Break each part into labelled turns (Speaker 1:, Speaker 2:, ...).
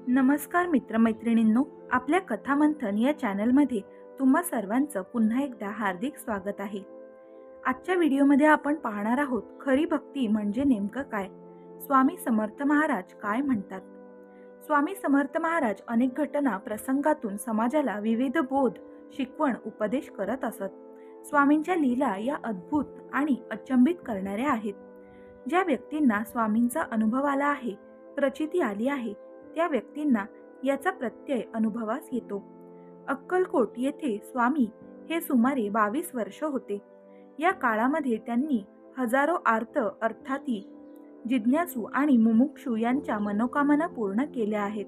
Speaker 1: नमस्कार मित्रमैत्रिणींनो, आपल्या कथामंथन या चॅनलमध्ये तुम्हा सर्वांचं पुन्हा एकदा हार्दिक स्वागत आहे. आजच्या व्हिडिओमध्ये आपण पाहणार आहोत खरी भक्ती म्हणजे नेमकं काय. स्वामी समर्थ महाराज काय म्हणतात. स्वामी समर्थ महाराज अनेक घटना प्रसंगातून समाजाला विविध बोध, शिकवण, उपदेश करत असत. स्वामींच्या लीला या अद्भुत आणि अचंबित करणाऱ्या आहेत. ज्या व्यक्तींना स्वामींचा अनुभव आला आहे, प्रचिती आली आहे, त्या व्यक्तींना याचा प्रत्यय अनुभवास येतो. अक्कलकोट येथे स्वामी हे सुमारे 22 वर्ष होते. या काळामध्ये त्यांनी हजारो आर्त अर्थाती जिज्ञासू आणि मुमुक्षू यांच्या मनोकामना पूर्ण केल्या आहेत.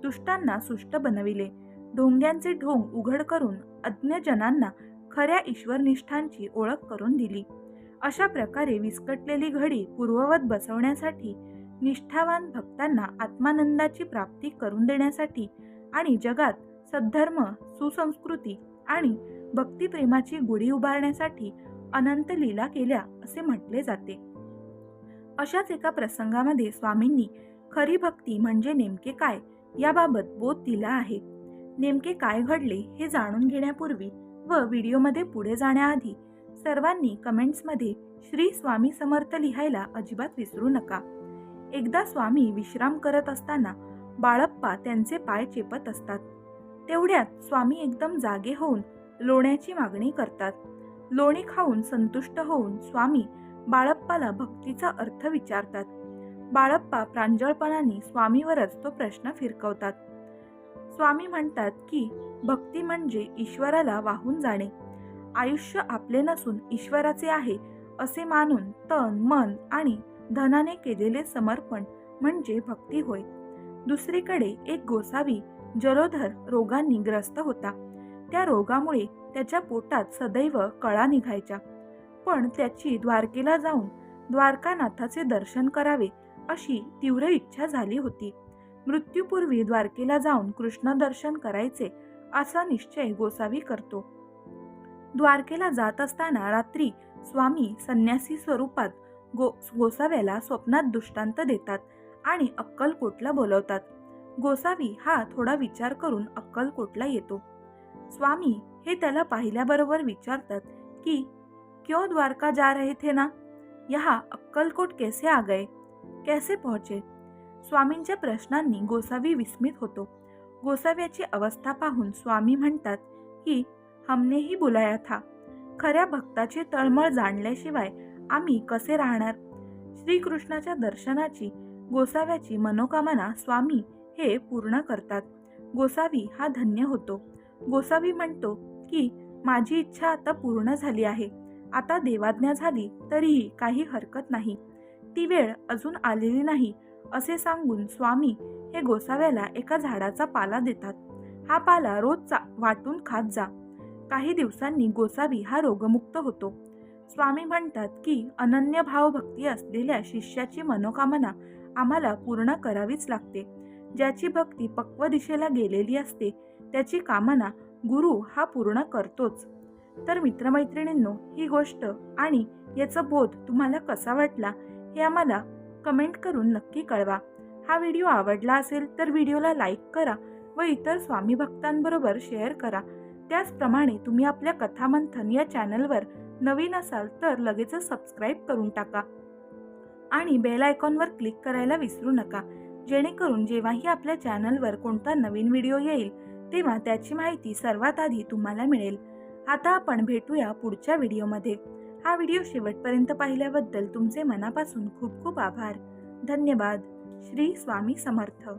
Speaker 1: दुष्टांना सुष्ट बनविले, ढोंग्यांचे ढोंग उघड करून अज्ञजनांना खऱ्या ईश्वरनिष्ठांची ओळख करून दिली. अशा प्रकारे विस्कटलेली घडी पूर्ववत बसवण्यासाठी, निष्ठावान भक्तांना आत्मानंदाची प्राप्ती करून देण्यासाठी आणि जगात सद्धर्म, सुसंस्कृती आणि भक्तिप्रेमाची गुढी उभारण्यासाठी अनंत लीला केल्या असे म्हटले जाते. अशाच एका प्रसंगामध्ये स्वामींनी खरी भक्ती म्हणजे नेमके काय याबाबत बोध दिला आहे. नेमके काय घडले हे जाणून घेण्यापूर्वी व व्हिडिओमध्ये पुढे जाण्याआधी सर्वांनी कमेंट्समध्ये श्री स्वामी समर्थ लिहायला अजिबात विसरू नका. एकदा स्वामी विश्राम करत असताना बाळप्पा त्यांचे पाय चेपत असतात. तेवढ्यात स्वामी एकदम जागे होऊन लोण्याची मागणी करतात. लोणी खाऊन संतुष्ट होऊन स्वामी बाळप्पाला भक्तीचा अर्थ विचारतात. बाळप्पा प्रांजळपणाने स्वामीवरच तो प्रश्न फिरकवतात. स्वामी म्हणतात की भक्ती म्हणजे ईश्वराला वाहून जाणे. आयुष्य आपले नसून ईश्वराचे आहे असे मानून तन, मन आणि धनाने केलेले समर्पण म्हणजे भक्ती होय. दुसरीकडे एक गोसावी जलोधर रोगांनी ग्रस्त होता. त्या रोगामुळे त्याच्या पोटात सदैव कळा निघायच्या. पण त्याची द्वारकेला जाऊन द्वारकानाथाचे दर्शन करावे अशी तीव्र इच्छा झाली होती. मृत्यूपूर्वी द्वारकेला जाऊन कृष्ण दर्शन करायचे असा निश्चय गोसावी करतो. द्वारकेला जात असताना रात्री स्वामी संन्यासी स्वरूपात गोसाव्याला स्वप्नात दृष्टांत देतात आणि अक्कलकोटला बोलवतात. गोसावी हा थोडा विचार करून अक्कलकोटला येतो. स्वामी हे त्याला पाहिल्याबरोबर विचारतात की क्यों द्वारका जा रहे थे ना, यहाँ अक्कलकोट कैसे आ गए, कैसे पहुंचे. स्वामींच्या प्रश्नांनी गोसावी विस्मित होतो. गोसाव्याची अवस्था पाहून स्वामी म्हणतात की हमने ही बुलाया था. खऱ्या भक्ताची तळमळ जाणल्याशिवाय आम्ही कसे राहणार. श्रीकृष्णाच्या दर्शनाची गोसाव्याची मनोकामना स्वामी हे पूर्ण करतात. गोसावी हा धन्य होतो. गोसावी म्हणतो की माझी इच्छा आता पूर्ण झाली आहे. आता देवाज्ञा झाली तरीही काही हरकत नाही. ती वेळ अजून आलेली नाही असे सांगून स्वामी हे गोसाव्याला एका झाडाचा पाला देतात. हा पाला रोज वाटून खात जा. काही दिवसांनी गोसावी हा रोगमुक्त होतो. स्वामी म्हणतात की अनन्य भाव भक्ती असलेल्या शिष्याची मनोकामना आम्हाला पूर्ण करावीच लागते. ज्याची भक्ती पक्व दिशेला गेलेली असते त्याची कामना गुरु हा पूर्ण करतोच. तर मित्रमैत्रिणींनो, ही गोष्ट आणि याचा बोध तुम्हाला कसा वाटला हे आम्हाला कमेंट करून नक्की कळवा. हा व्हिडिओ आवडला असेल तर व्हिडिओला लाईक करा व इतर स्वामी भक्तांबरोबर शेअर करा. त्याचप्रमाणे तुम्ही आपल्या कथामंथन या चॅनलवर नवीन असाल तर लगेचच सबस्क्राईब करून टाका आणि बेल आयकॉनवर क्लिक करायला विसरू नका, जेणेकरून जेव्हाही आपल्या चॅनलवर कोणता नवीन व्हिडिओ येईल तेव्हा त्याची माहिती सर्वात आधी तुम्हाला मिळेल. आता आपण भेटूया पुढच्या व्हिडिओमध्ये. हा व्हिडिओ शेवटपर्यंत पाहिल्याबद्दल तुमचे मनापासून खूप खूप आभार. धन्यवाद. श्री स्वामी समर्थ.